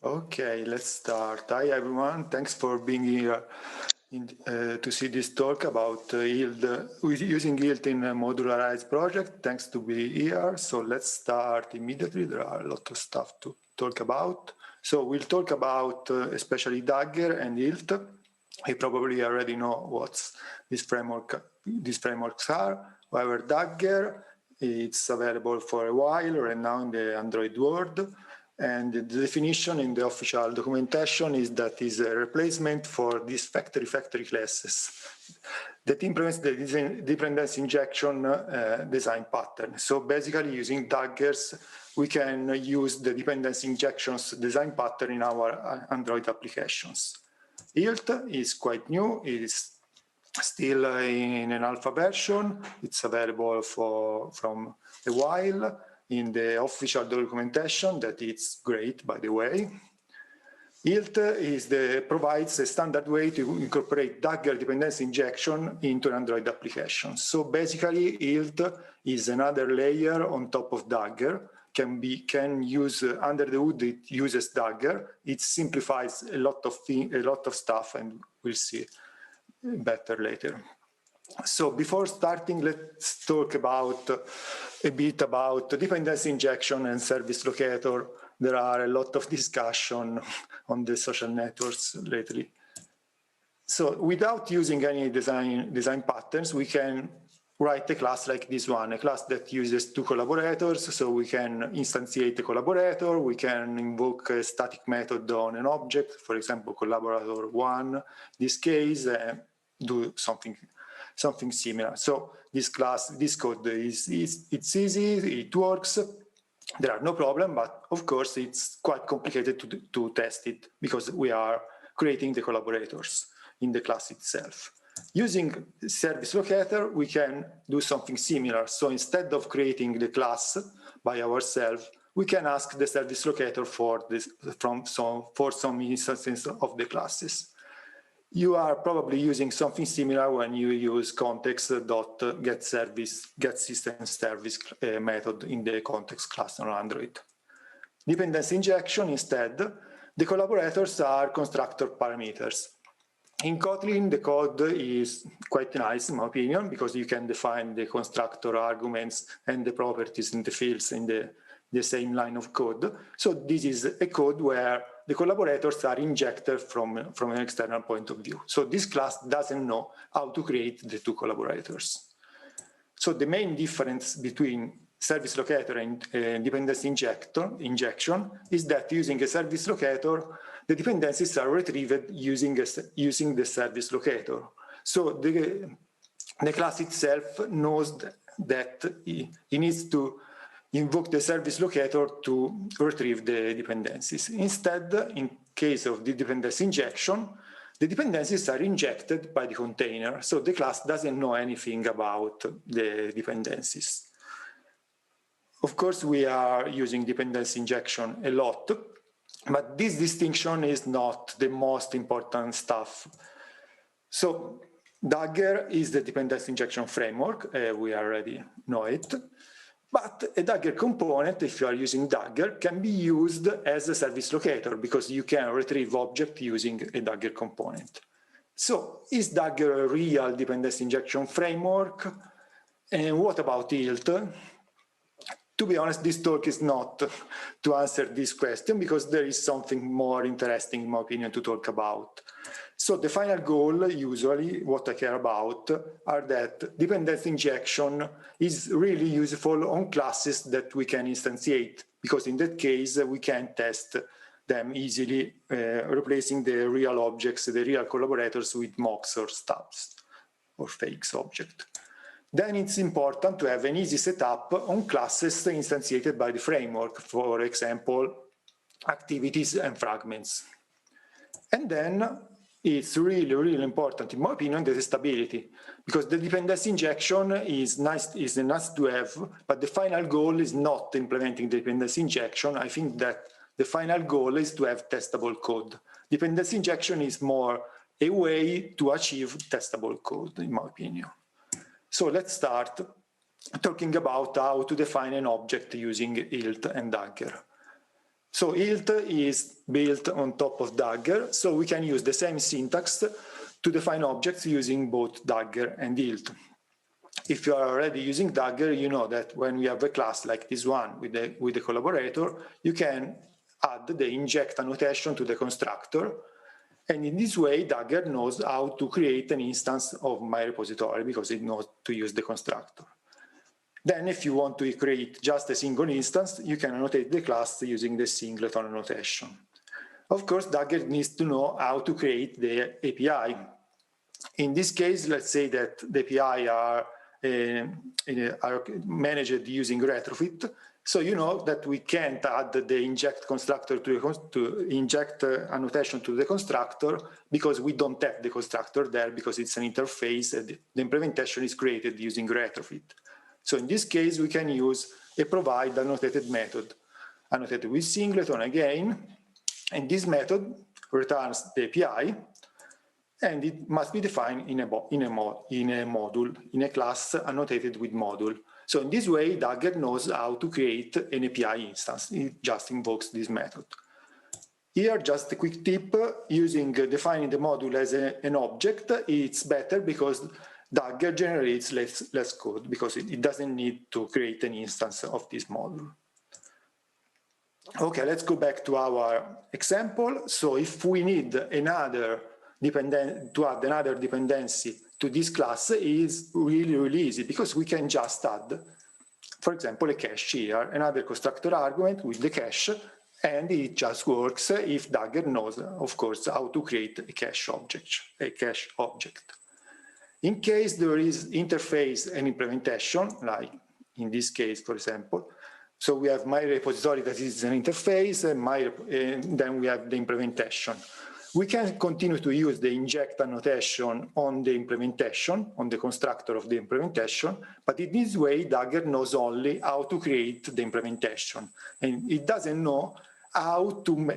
Okay, let's start. Hi everyone, thanks for being here to see this talk about Hilt, using Hilt in a modularized project. Thanks to be here. So let's start immediately. There are a lot of stuff to talk about. So we'll talk about especially Dagger and Hilt. You probably already know what these frameworks are. However, Dagger, it's available for a while right now in the Android world. And the definition in the official documentation is that is a replacement for these factory classes that implements the dependency injection design pattern. So basically using Daggers, we can use the dependency injections design pattern in our Android applications. Hilt is quite new, it is still in an alpha version. It's available from a while in the official documentation, that it's great, by the way. Hilt provides a standard way to incorporate Dagger dependency injection into an Android application. So basically, Hilt is another layer on top of Dagger. Can use under the hood. It uses Dagger. It simplifies a lot of stuff, and we'll see better later. So before starting, let's talk a bit about dependency injection and service locator. There are a lot of discussion on the social networks lately. So without using any design patterns, we can write a class like this one, a class that uses two collaborators. So we can instantiate a collaborator, we can invoke a static method on an object, for example, collaborator one, in this case, do something similar. So this code it's easy, it works, there are no problem, but of course it's quite complicated to test it because we are creating the collaborators in the class itself. Using service locator, we can do something similar. So instead of creating the class by ourselves, we can ask the service locator for some instances of the classes. You are probably using something similar when you use context.getSystemService method in the context class on Android. Dependency injection, instead, the collaborators are constructor parameters. In Kotlin, the code is quite nice, in my opinion, because you can define the constructor arguments and the properties in the fields in the same line of code. So this is a code where the collaborators are injected from an external point of view. So this class doesn't know how to create the two collaborators. So the main difference between service locator and dependency injection is that using a service locator, the dependencies are retrieved using the service locator. So the class itself knows that it needs to invoke the service locator to retrieve the dependencies. Instead, in case of the dependency injection, the dependencies are injected by the container, so the class doesn't know anything about the dependencies. Of course, we are using dependency injection a lot, but this distinction is not the most important stuff. So Dagger is the dependency injection framework, we already know it. But a Dagger component, if you are using Dagger, can be used as a service locator because you can retrieve object using a Dagger component. So is Dagger a real dependency injection framework? And what about Hilt? To be honest, this talk is not to answer this question because there is something more interesting, in my opinion, to talk about. So the final goal, usually, what I care about, are that dependency injection is really useful on classes that we can instantiate, because in that case, we can test them easily, replacing the real objects, the real collaborators with mocks or stubs or fakes object. Then it's important to have an easy setup on classes instantiated by the framework, for example, activities and fragments. And then it's really important, in my opinion, the testability, because the dependency injection is nice to have, but the final goal is not implementing the dependency injection. I think that the final goal is to have testable code. Dependency injection is more a way to achieve testable code, in my opinion. So let's start talking about how to define an object using Hilt and Dagger. So Hilt is built on top of Dagger, so we can use the same syntax to define objects using both Dagger and Hilt. If you are already using Dagger, you know that when we have a class like this one with the collaborator, you can add the inject annotation to the constructor. And in this way, Dagger knows how to create an instance of my repository because it knows to use the constructor. Then if you want to create just a single instance, you can annotate the class using the singleton annotation. Of course, Dagger needs to know how to create the API. In this case, let's say that the API are managed using retrofit. So you know that we can't add the inject constructor to inject annotation to the constructor because we don't have the constructor there because it's an interface and the implementation is created using retrofit. So in this case, we can use a provide annotated method, annotated with singleton again, and this method returns the API, and it must be defined in a module, in a class annotated with module. So in this way, Dagger knows how to create an API instance. It just invokes this method. Here, just a quick tip, defining the module as an object, it's better because Dagger generates less code because it doesn't need to create an instance of this module. Okay, let's go back to our example. So if we need to add another dependency to this class, is really easy because we can just add, for example, a cache here, another constructor argument with the cache, and it just works if Dagger knows, of course, how to create a cache object. In case there is interface and implementation, like in this case, for example, so we have my repository that is an interface, and then we have the implementation. We can continue to use the inject annotation on the implementation, on the constructor of the implementation, but in this way, Dagger knows only how to create the implementation, and it doesn't know how to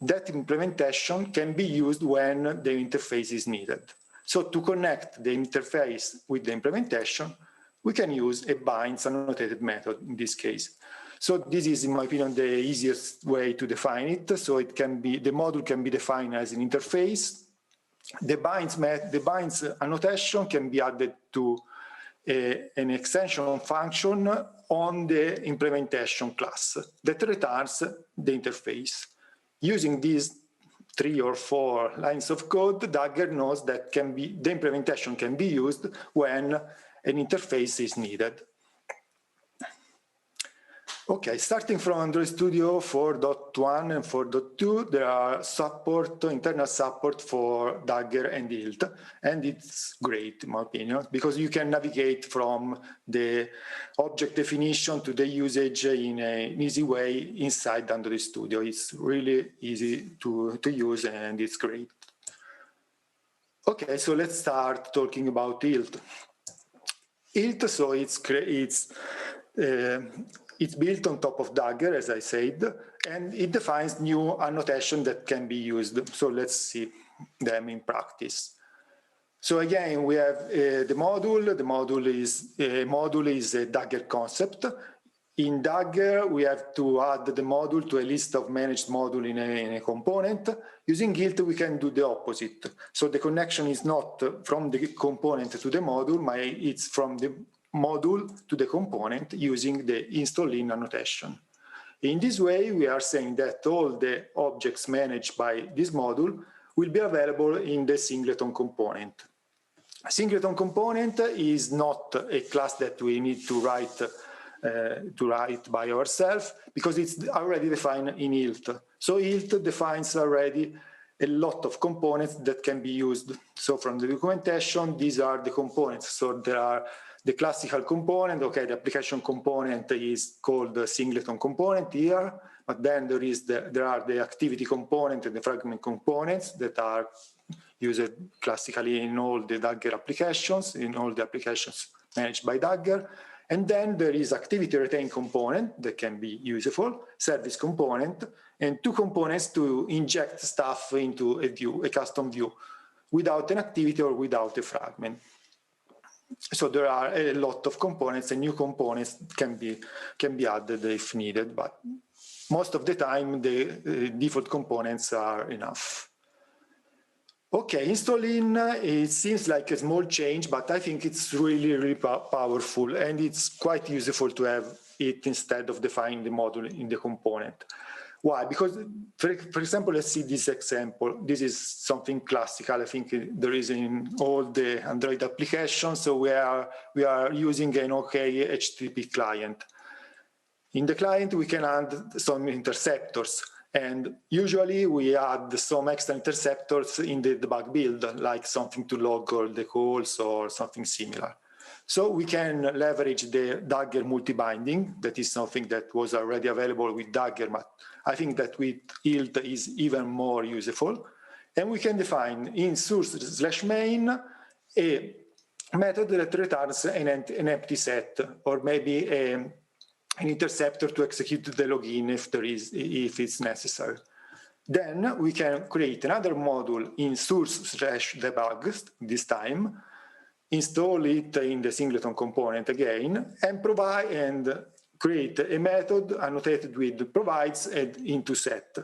that implementation can be used when the interface is needed. So to connect the interface with the implementation, we can use a binds annotated method in this case. So this is, in my opinion, the easiest way to define it. So it can be, the module can be defined as an interface. The binds annotation can be added to an extension function on the implementation class that returns the interface. Using these 3 or 4 lines of code, Dagger knows that the implementation can be used when an interface is needed. Okay, starting from Android Studio 4.1 and 4.2, there are internal support for Dagger and Hilt, and it's great, in my opinion, because you can navigate from the object definition to the usage in an easy way inside Android Studio. It's really easy to use, and it's great. Okay, so let's start talking about Hilt. Hilt, so it's built on top of Dagger, as I said, and it defines new annotation that can be used. So let's see them in practice. So again, we have the module. The module is a Dagger concept. In Dagger, we have to add the module to a list of managed modules in a component. Using Hilt, we can do the opposite. So the connection is not from the component to the module, but it's from the module to the component using the install-in annotation. In this way, we are saying that all the objects managed by this module will be available in the singleton component. A singleton component is not a class that we need to write by ourselves because it's already defined in Hilt. So Hilt defines already a lot of components that can be used. So from the documentation, these are the components. So there are the classical component, okay, the application component is called the singleton component here, but then there are the activity component and the fragment components that are used classically in all the Dagger applications, in all the applications managed by Dagger. And then there is activity retain component that can be useful, service component, and 2 components to inject stuff into a view, a custom view, without an activity or without a fragment. So there are a lot of components, and new components can be added if needed, but most of the time the default components are enough. Okay, installing, it seems like a small change, but I think it's really, really powerful, and it's quite useful to have it instead of defining the module in the component. Why? Because, for example, let's see this example. This is something classical. I think there is in all the Android applications. So we are using an OK HTTP client. In the client, we can add some interceptors. And usually we add some extra interceptors in the debug build, like something to log all the calls or something similar. So we can leverage the Dagger multi-binding. That is something that was already available with Dagger, but I think that with Hilt is even more useful. And we can define in source/main a method that returns an empty set, or maybe an interceptor to execute the login if it's necessary. Then we can create another module in source/debug this time, install it in the singleton component again, and create a method annotated with provides and into set.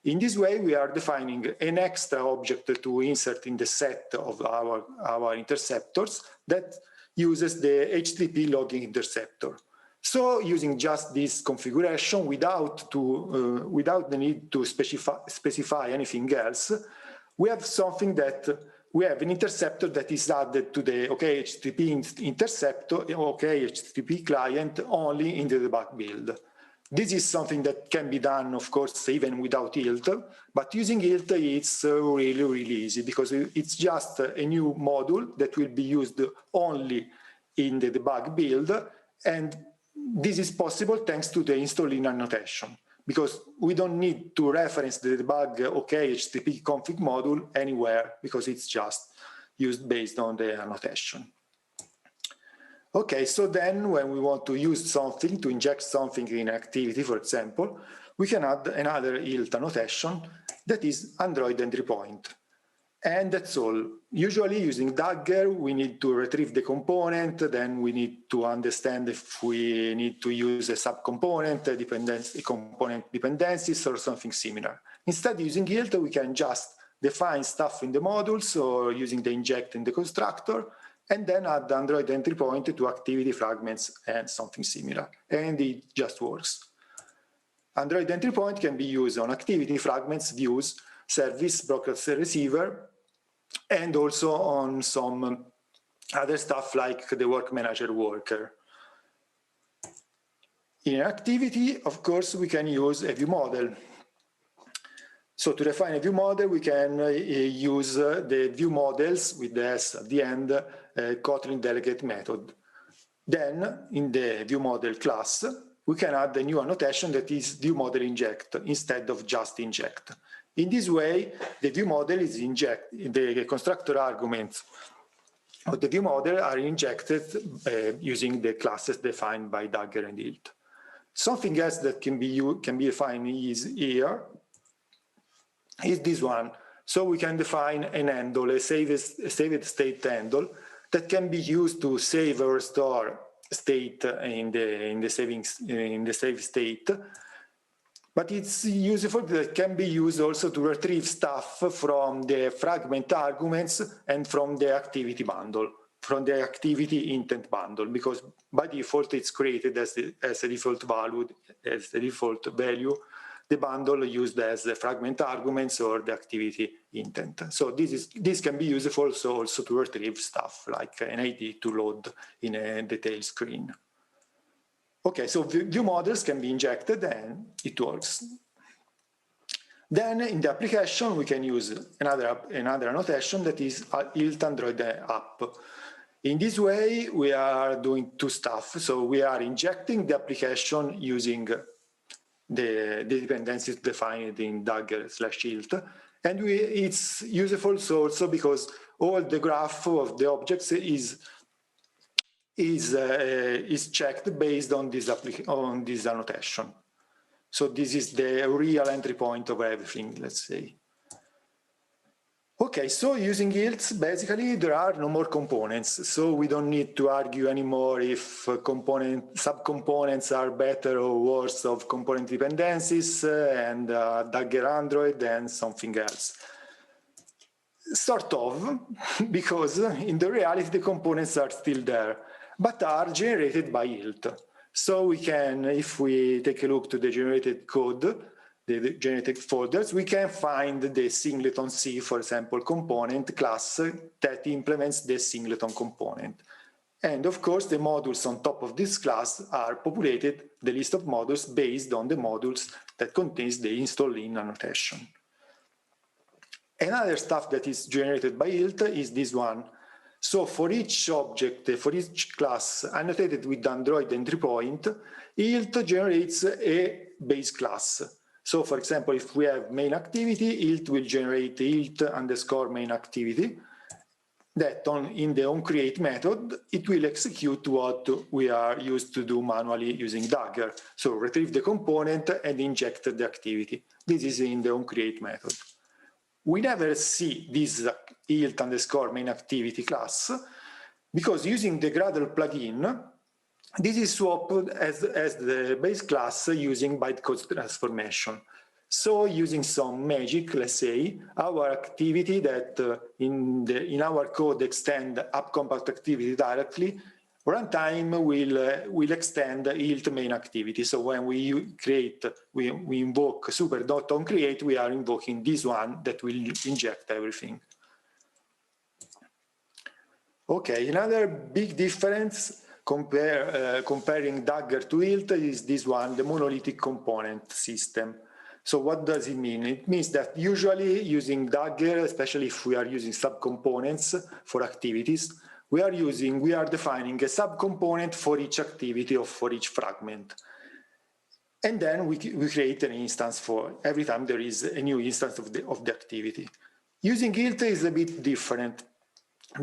In this way, we are defining an extra object to insert in the set of our interceptors that uses the HTTP logging interceptor. So using just this configuration without the need to specify anything else, we have something that we have an interceptor that is added to the OK HTTP interceptor, OK HTTP client only in the debug build. This is something that can be done, of course, even without Hilt, but using Hilt, it's really, really easy because it's just a new module that will be used only in the debug build, and this is possible thanks to the installing annotation, because we don't need to reference the debug OK HTTP config module anywhere because it's just used based on the annotation. Okay, so then when we want to use something, to inject something in activity, for example, we can add another Hilt annotation that is Android entry point. And that's all. Usually using Dagger, we need to retrieve the component, then we need to understand if we need to use a subcomponent, a component dependencies, or something similar. Instead, using Hilt, we can just define stuff in the modules or using the inject in the constructor, and then add the Android entry point to activity fragments and something similar. And it just works. Android entry point can be used on activity fragments, views, service, broadcast receiver, and also on some other stuff like the work manager worker. In activity, of course, we can use a view model. So to define a view model, we can use the view models with the S at the end, Kotlin delegate method. Then in the view model class, we can add a new annotation that is view model inject instead of just inject. In this way, the view model is injected, the constructor arguments of the view model are injected using the classes defined by Dagger and Hilt. Something else that can be defined is here, is this one. So we can define an handle, a saved state handle that can be used to save or restore state in the save state. But it's useful that it can be used also to retrieve stuff from the fragment arguments and from the activity bundle, from the activity intent bundle, because by default it's created as a default value, the bundle used as the fragment arguments or the activity intent. So this can be useful also to retrieve stuff like an ID to load in a detail screen. Okay, so view models can be injected and it works. Then in the application, we can use another annotation that is Hilt Android app. In this way, we are doing two stuff. So we are injecting the application using the dependencies defined in Dagger/Hilt. And it's useful also because all the graph of the objects is checked based on this annotation. So this is the real entry point of everything, let's say. Okay, so using Hilt, basically there are no more components, so we don't need to argue anymore if subcomponents are better or worse of component dependencies and Dagger Android and something else. Sort of, because in the reality the components are still there, but are generated by Hilt. So we can, if we take a look to the generated code, the generated folders, we can find the singleton C, for example, component class that implements the singleton component. And of course, the modules on top of this class are populated, the list of modules, based on the modules that contains the install in annotation. Another stuff that is generated by Hilt is this one. So for each object, for each class annotated with Android entry point, Hilt generates a base class. So for example, if we have main activity, Hilt will generate Hilt underscore main activity. That in the onCreate method, it will execute what we are used to do manually using Dagger. So retrieve the component and inject the activity. This is in the onCreate method. We never see this Hilt underscore main activity class because using the Gradle plugin, this is swapped as the base class using bytecode transformation. So using some magic, let's say, our activity that in our code extend upcompat activity directly, runtime will extend Hilt main activity. So when we invoke super.onCreate, we are invoking this one that will inject everything. Okay, another big difference comparing Dagger to Hilt is this one, the monolithic component system. So what does it mean? It means that usually using Dagger, especially if we are using subcomponents for activities, we are defining a subcomponent for each activity or for each fragment. And then we create an instance for every time there is a new instance of the activity. Using Hilt is a bit different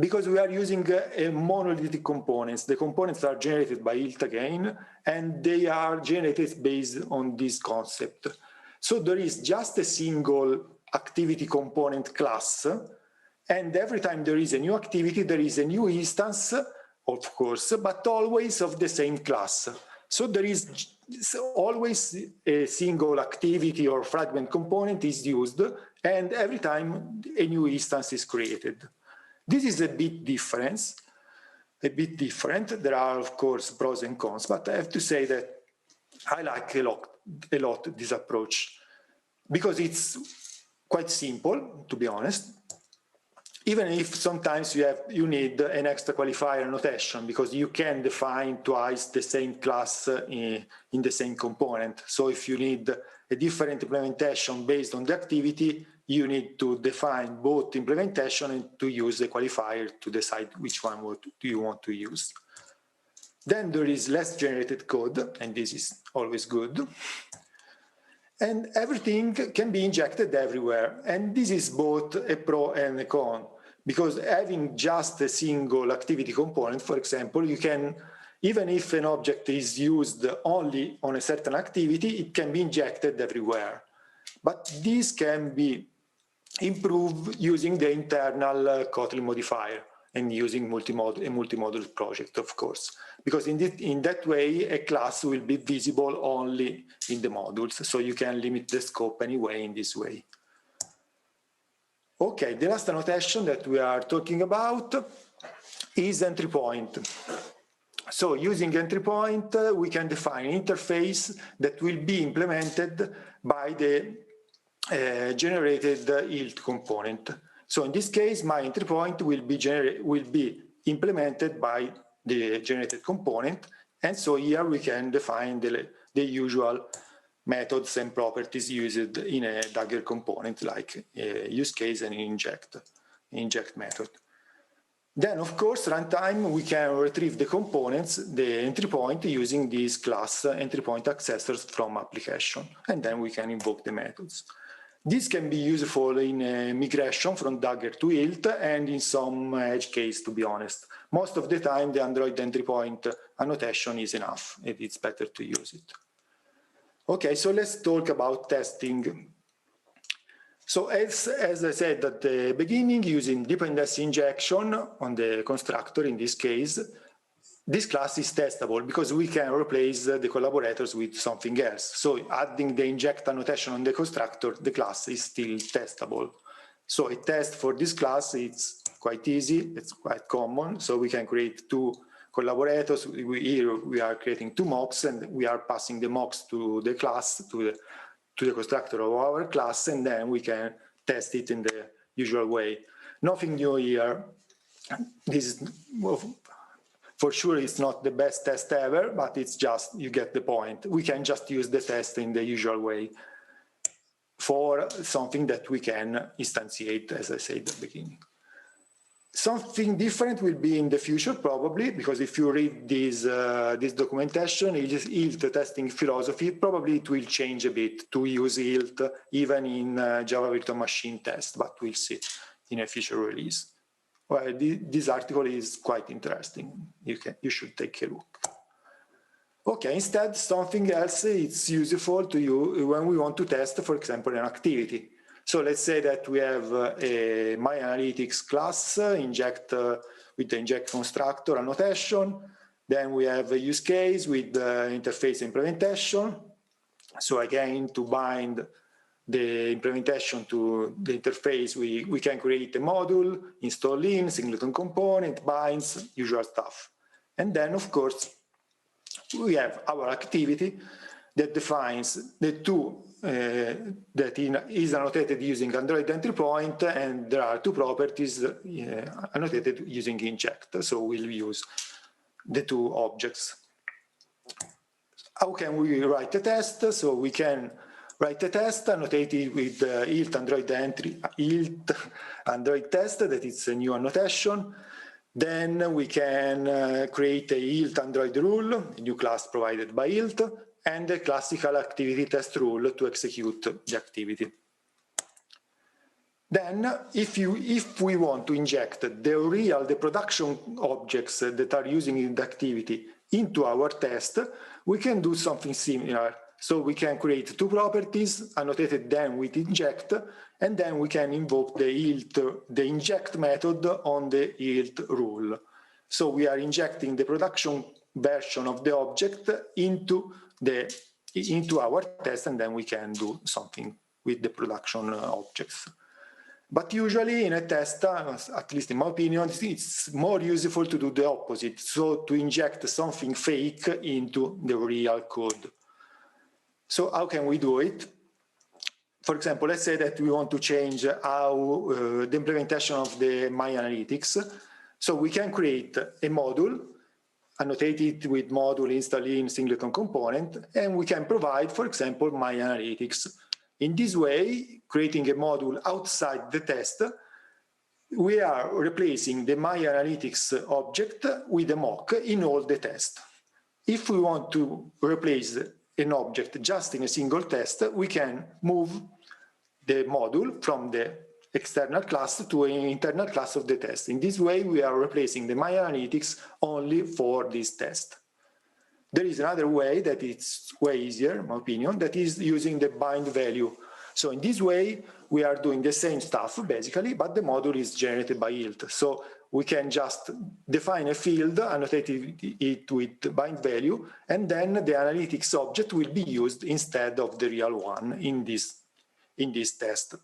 because we are using a monolithic components. The components are generated by Hilt again, and they are generated based on this concept. So there is just a single activity component class, and every time there is a new activity, there is a new instance, of course, but always of the same class. So there is always a single activity or fragment component is used, and every time a new instance is created. This is a bit different. There are, of course, pros and cons, but I have to say that I like a lot this approach because it's quite simple, to be honest. Even if sometimes you need an extra qualifier notation because you can define twice the same class in the same component. So if you need a different implementation based on the activity, you need to define both implementation and to use a qualifier to decide which one do you want to use. Then there is less generated code, and this is always good. And everything can be injected everywhere. And this is both a pro and a con, because having just a single activity component, for example, you can, even if an object is used only on a certain activity, it can be injected everywhere. But this can be improved using the internal Kotlin modifier and using a multi-module project, of course, because in that way, a class will be visible only in the modules, so you can limit the scope anyway in this way. Okay, the last annotation that we are talking about is entry point. So using entry point, we can define an interface that will be implemented by the generated Hilt component. So in this case, my entry point will be implemented by the generated component, and so here we can define the usual methods and properties used in a Dagger component, like use case and inject method. Then, of course, runtime, we can retrieve the components, the entry point, using this class entry point accessors from application, and then we can invoke the methods. This can be useful in migration from Dagger to Hilt and in some edge case, to be honest. Most of the time, the Android entry point annotation is enough, and it's better to use it. Okay, so let's talk about testing. So as I said at the beginning, using dependency injection on the constructor in this case, this class is testable because we can replace the collaborators with something else. So adding the inject annotation on the constructor, the class is still testable. So a test for this class, it's quite easy, it's quite common. So we can create two collaborators. Here we are creating two mocks and we are passing the mocks to the class, to the constructor of our class, and then we can test it in the usual way. Nothing new here. This is, for sure, it's not the best test ever, but it's just, you get the point. We can just use the test in the usual way for something that we can instantiate, as I said at the beginning. Something different will be in the future, probably, because if you read this documentation, Hilt testing philosophy, probably it will change a bit to use Hilt even in Java Virtual Machine test, but we'll see in a future release. Well, this article is quite interesting. You should take a look. Okay, instead, something else it's useful to you when we want to test, for example, an activity. So let's say that we have a myAnalytics class with the inject constructor annotation. Then we have a use case with the interface implementation. So again, to bind the implementation to the interface, we can create a module, install in, singleton component, binds, usual stuff. And then, of course, we have our activity that defines the two that is annotated using Android entry point, and there are two properties annotated using inject. So we'll use the two objects. How can we write a test? So we can write a test annotated with Hilt Android test, that is a new annotation. Then we can create a Hilt Android rule, a new class provided by Hilt, and a classical activity test rule to execute the activity. Then, if we want to inject the production objects that are using the activity into our test, we can do something similar. So we can create two properties, annotated them with inject, and then we can invoke the inject method on the Hilt rule. So we are injecting the production version of the object into our test, and then we can do something with the production objects. But usually in a test, at least in my opinion, it's more useful to do the opposite, so to inject something fake into the real code. So how can we do it? For example, let's say that we want to change how the implementation of the myAnalytics. So we can create a module, annotate it with module install in singleton component, and we can provide, for example, myAnalytics. In this way, creating a module outside the test, we are replacing the myAnalytics object with a mock in all the tests. If we want to replace an object just in a single test, we can move the module from the external class to an internal class of the test. In this way, we are replacing the myAnalytics only for this test. There is another way that it's way easier, in my opinion, that is using the bind value. So in this way, we are doing the same stuff, basically, but the module is generated by Hilt. So we can just define a field, annotate it with bind value, and then the analytics object will be used instead of the real one in this test.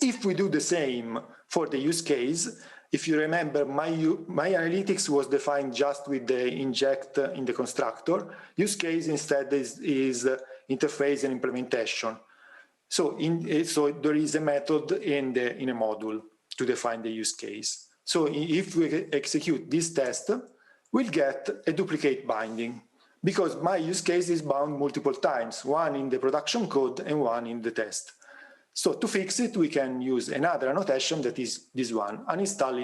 If we do the same for the use case, if you remember, myAnalytics was defined just with the inject in the constructor. Use case instead is interface and implementation. So there is a method in a module to define the use case. So if we execute this test, we'll get a duplicate binding because my use case is bound multiple times, one in the production code and one in the test. So to fix it, we can use another annotation that is this one, uninstall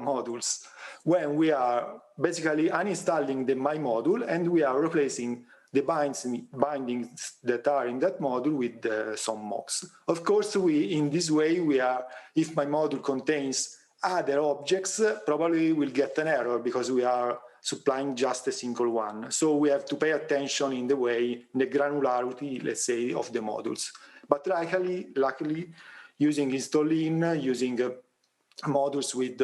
modules, when we are basically uninstalling the my module and we are replacing the bindings that are in that module with some mocks. Of course, in this way, if my module contains other objects, probably we'll get an error because we are supplying just a single one. So we have to pay attention in the granularity, let's say, of the modules. But luckily using install-in, using modules with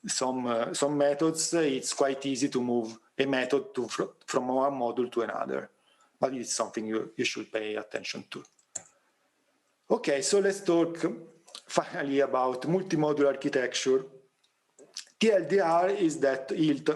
some methods, it's quite easy to move a method from one module to another. But it's something you should pay attention to. Okay, so let's talk finally about multi-module architecture. TLDR is that Hilt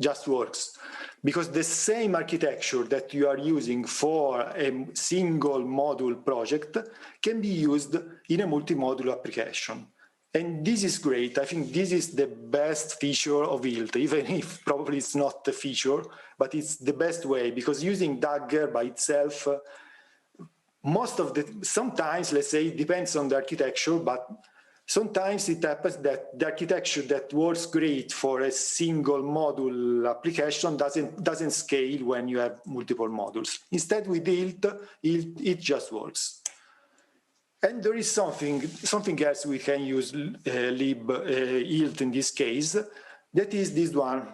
just works because the same architecture that you are using for a single module project can be used in a multi-module application. And this is great. I think this is the best feature of Hilt, even if probably it's not a feature, but it's the best way, because using Dagger by itself, sometimes, let's say, it depends on the architecture, but sometimes it happens that the architecture that works great for a single module application doesn't scale when you have multiple modules. Instead, with Hilt, it just works. And there is something else we can use Hilt in this case. That is this one.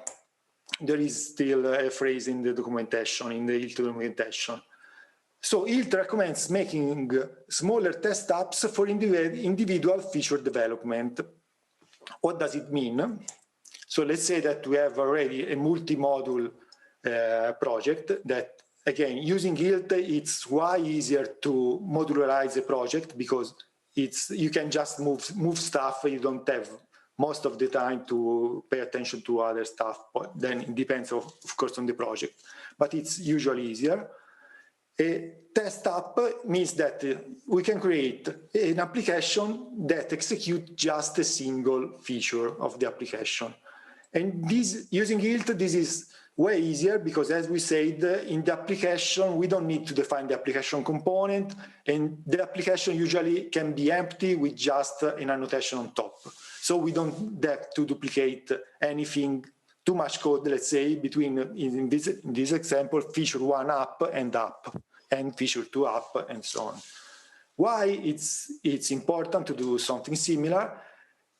There is still a phrase in the documentation, in the Hilt documentation. So Hilt recommends making smaller test apps for individual feature development. What does it mean? So let's say that we have already a multi-module project that, again, using Hilt, it's way easier to modularize a project because you can just move stuff. You don't have most of the time to pay attention to other stuff. But then it depends, of course, on the project. But it's usually easier. A test app means that we can create an application that executes just a single feature of the application. And using Hilt, this is way easier because, as we said, in the application, we don't need to define the application component, and the application usually can be empty with just an annotation on top. So we don't have to duplicate anything, too much code, let's say, between, in this example, feature 1 app, and feature 2 app, and so on. Why it's important to do something similar,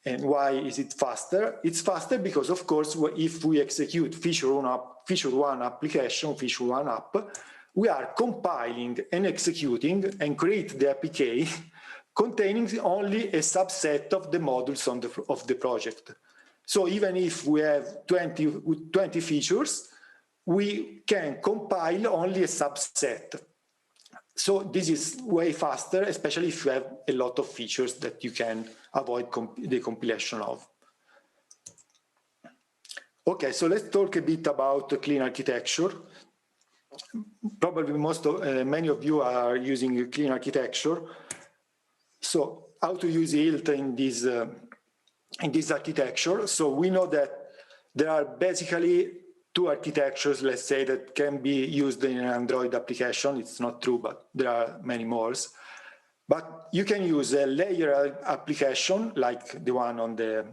and why is it faster? It's faster because, of course, if we execute feature 1 application, feature 1 app, we are compiling and executing and create the APK containing only a subset of the modules of the project. So even if we have 20 features, we can compile only a subset. So this is way faster, especially if you have a lot of features that you can avoid the compilation of. Okay, so let's talk a bit about clean architecture. Probably many of you are using clean architecture. So how to use Hilt in this architecture? So we know that there are basically 2 architectures, let's say, that can be used in an Android application. It's not true, but there are many more. But you can use a layered application like the one on the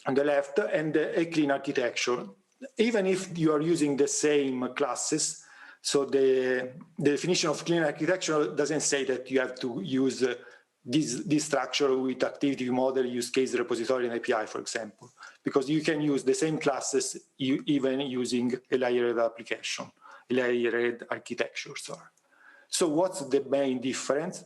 left, and a clean architecture. Even if you are using the same classes, so the definition of clean architecture doesn't say that you have to use this structure with activity model, use case, repository, and API, for example, because you can use the same classes even using a layered application, a layered architecture. So what's the main difference?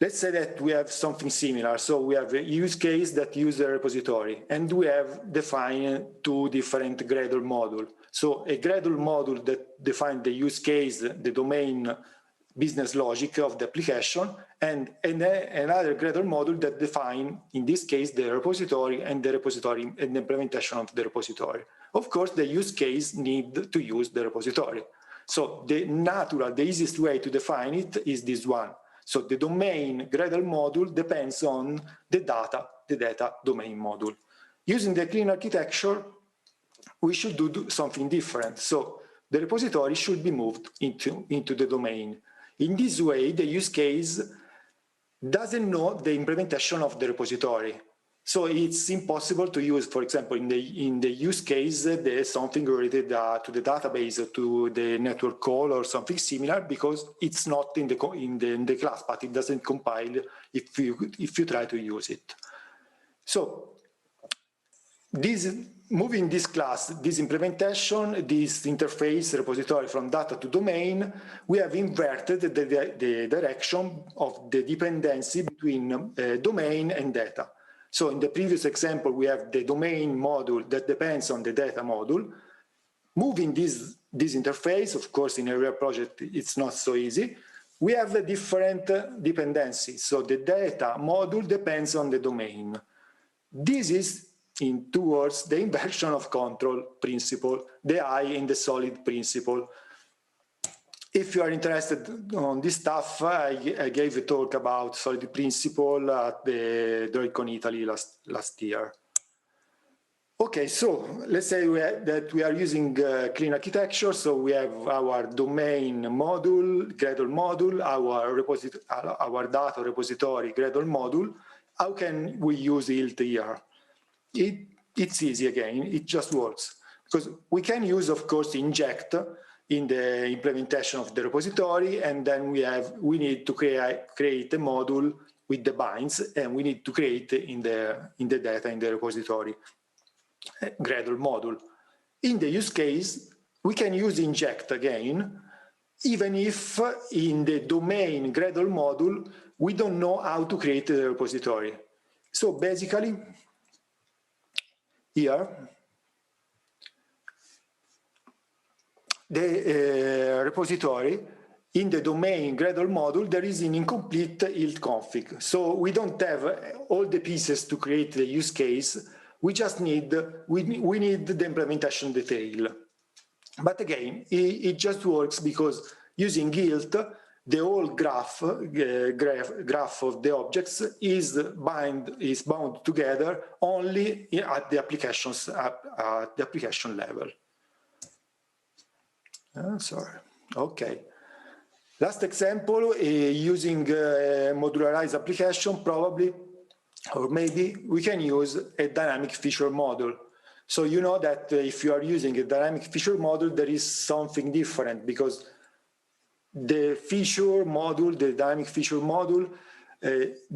Let's say that we have something similar. So we have a use case that uses a repository, and we have defined 2 different Gradle modules. So a Gradle module that defines the use case, the domain, business logic of the application, and another Gradle module that define, in this case, the repository and the implementation of the repository. Of course, the use case need to use the repository. So the easiest way to define it is this one. So the domain Gradle module depends on the data domain module. Using the clean architecture, we should do something different. So the repository should be moved into the domain. In this way, the use case doesn't know the implementation of the repository. So it's impossible to use, for example, in the use case, there's something related to the database, or to the network call, or something similar, because it's not in the class, but it doesn't compile if you try to use it. So this moving this class, this implementation, this interface repository from data to domain, we have inverted the direction of the dependency between domain and data. So in the previous example, we have the domain module that depends on the data module. Moving this interface, of course, in a real project, it's not so easy. We have a different dependency. So the data module depends on the domain. This is, in 2 words, the inversion of control principle, the I in the solid principle. If you are interested on this stuff, I gave a talk about solid principle at the droidCon Italy last year. Okay, so let's say that we are using clean architecture. So we have our domain module, Gradle module, our data repository, Gradle module. How can we use Hilt here? It's easy again, it just works. Because we can use, of course, inject in the implementation of the repository, and then we need to create a module with the binds, and we need to create in the data in the repository. Gradle module. In the use case, we can use inject again, even if in the domain Gradle module, we don't know how to create the repository. So basically, here, the repository in the domain Gradle module, there is an incomplete Hilt config. So we don't have all the pieces to create the use case. We just need, we need the implementation detail. But again, it just works because using Hilt, the whole graph of the objects is bound together only at the application level. Sorry. Okay. Last example, using modularized application, probably. Or maybe we can use a dynamic feature model. So you know that if you are using a dynamic feature model, there is something different because the feature module, the dynamic feature module,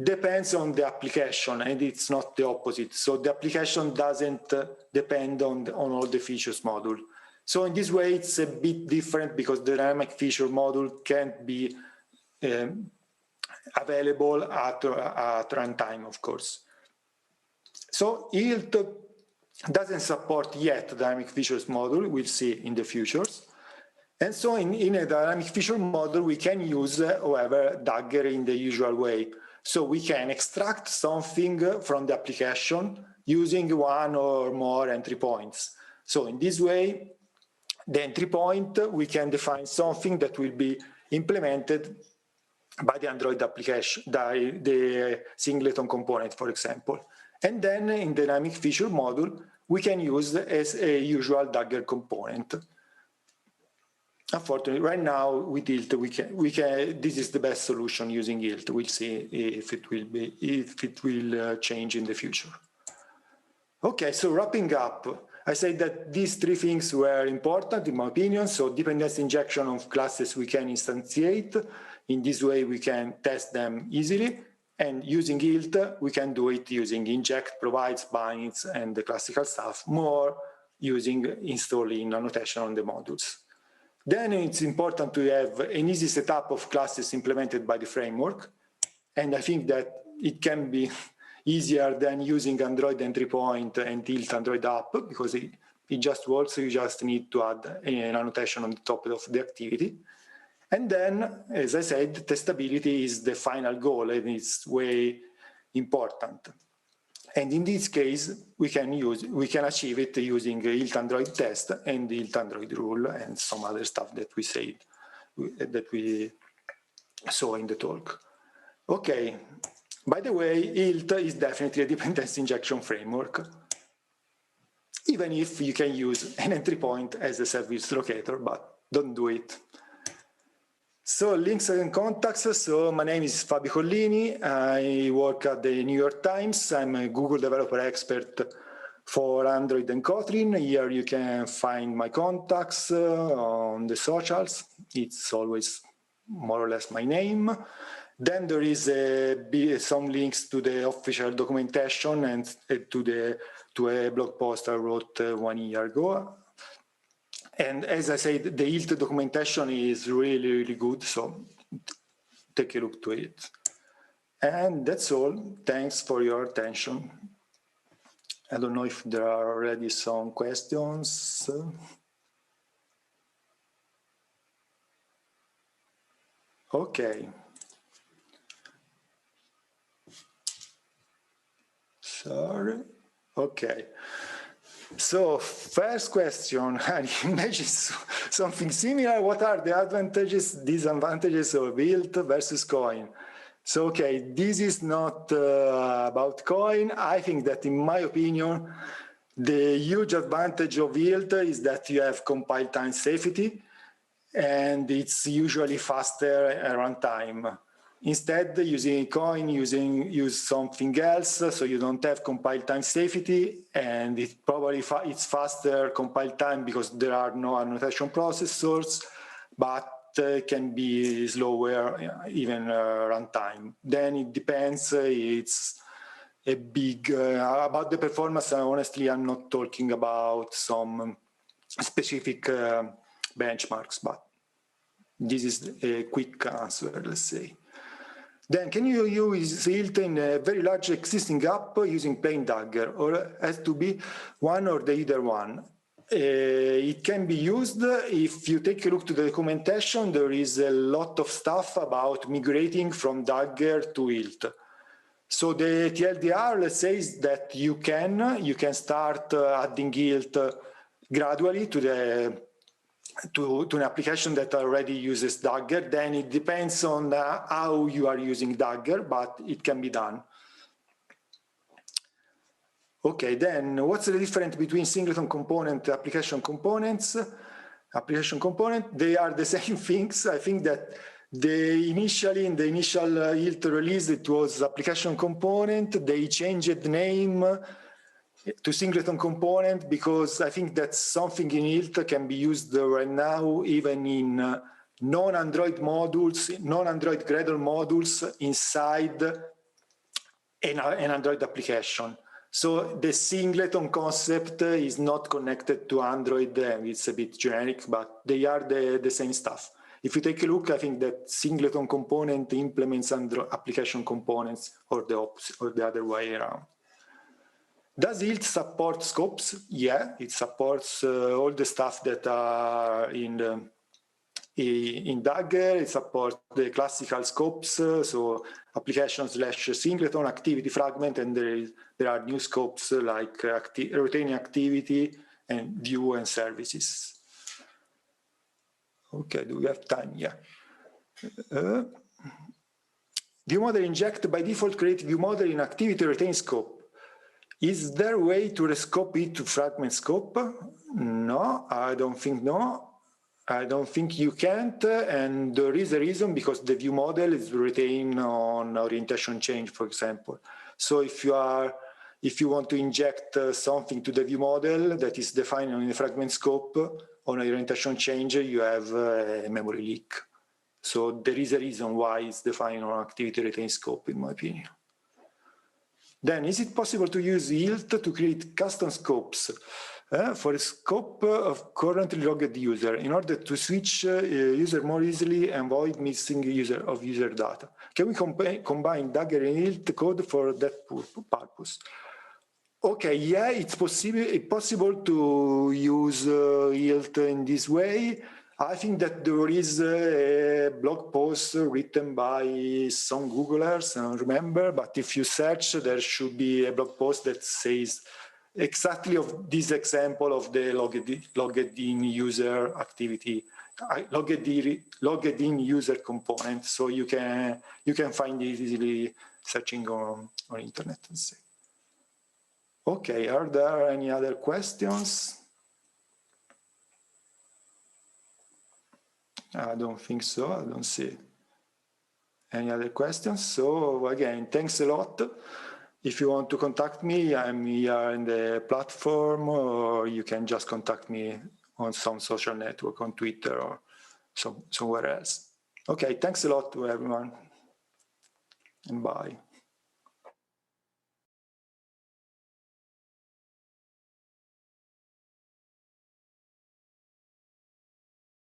depends on the application, and it's not the opposite. So the application doesn't depend on all the features module. So in this way, it's a bit different because the dynamic feature module can't be available at runtime, of course. So Hilt doesn't support yet dynamic features module. We'll see in the futures. And so in a dynamic feature model, we can use, however, Dagger in the usual way. So we can extract something from the application using one or more entry points. So in this way, the entry point, we can define something that will be implemented by the Android application, the singleton component, for example. And then in the dynamic feature module, we can use as a usual Dagger component. Unfortunately, right now with Hilt, this is the best solution using Hilt. We'll see if it will change in the future. Okay, so wrapping up, I said that these 3 things were important in my opinion. So dependency injection of classes we can instantiate. In this way, we can test them easily. And using Hilt, we can do it using inject, provides, binds, and the classical stuff, more using installing annotation on the modules. Then it's important to have an easy setup of classes implemented by the framework. And I think that it can be easier than using Android entry point and Hilt Android app because it just works. You just need to add an annotation on the top of the activity. And then, as I said, testability is the final goal and it's way important. And in this case, we can achieve it using Hilt Android test and Hilt Android rule and some other stuff that we saw in the talk. Okay. By the way, Hilt is definitely a dependency injection framework, even if you can use an entry point as a service locator, but don't do it. So links and contacts. So my name is Fabio Collini. I work at the New York Times. I'm a Google developer expert for Android and Kotlin. Here you can find my contacts on the socials. It's always more or less my name. Then there is some links to the official documentation and to a blog post I wrote 1 year ago. And as I said, the Hilt documentation is really, really good, so take a look to it. And that's all. Thanks for your attention. I don't know if there are already some questions. Okay. Sorry. Okay. So first question, I imagine something similar. What are the advantages, disadvantages of Hilt versus coin? So, okay, this is not about coin. I think that, in my opinion, the huge advantage of Hilt is that you have compile time safety, and it's usually faster at runtime. Instead, using coin, use something else, so you don't have compile time safety, and it probably it's faster compile time because there are no annotation processors, but can be slower even runtime. Then it depends. It's a big about the performance. Honestly, I'm not talking about some specific benchmarks, but this is a quick answer, let's say. Then can you use Hilt in a very large existing app using plain Dagger, or has to be one or the either one? It can be used. If you take a look to the documentation, there is a lot of stuff about migrating from Dagger to Hilt. So the TLDR, let's say, is that you can start adding Hilt gradually to an application that already uses Dagger. Then it depends on how you are using Dagger, but it can be done. Okay, then what's the difference between singleton component and application components? Application component, they are the same things. I think that in the initial Hilt release, it was application component. They changed the name to singleton component because I think that something in Hilt can be used right now even in non-Android modules, non-Android Gradle modules inside an Android application. So the singleton concept is not connected to Android. It's a bit generic, but they are the same stuff. If you take a look, I think that singleton component implements Android application components, or the opposite, or the other way around. Does Hilt support scopes? Yeah, it supports all the stuff that are in Dagger. It supports the classical scopes, so application/singleton, activity fragment, and there are new scopes like retaining activity and view and services. Okay, do we have time? Yeah. View model inject by default create view model in activity retain scope. Is there a way to rescope it to fragment scope? No, I don't think no. I don't think you can't, and there is a reason, because the view model is retained on orientation change, for example. So if you want to inject something to the view model that is defined on a fragment scope on orientation change, you have a memory leak. So there is a reason why it's defined on activity retain scope, in my opinion. Then, is it possible to use Hilt to create custom scopes for a scope of currently logged user in order to switch user more easily and avoid missing user data? Can we combine Dagger and Hilt code for that purpose? Okay, yeah, it's possible to use Hilt in this way. I think that there is a blog post written by some Googlers, I don't remember, but if you search, there should be a blog post that says exactly of this example of the logged in user activity, logged in user component. So you can find it easily searching on internet, let's say. Okay, are there any other questions? I don't think so. I don't see any other questions. So again, thanks a lot. If you want to contact me, I'm here in the platform, or you can just contact me on some social network, on Twitter or somewhere else. Okay, thanks a lot to everyone. and bye.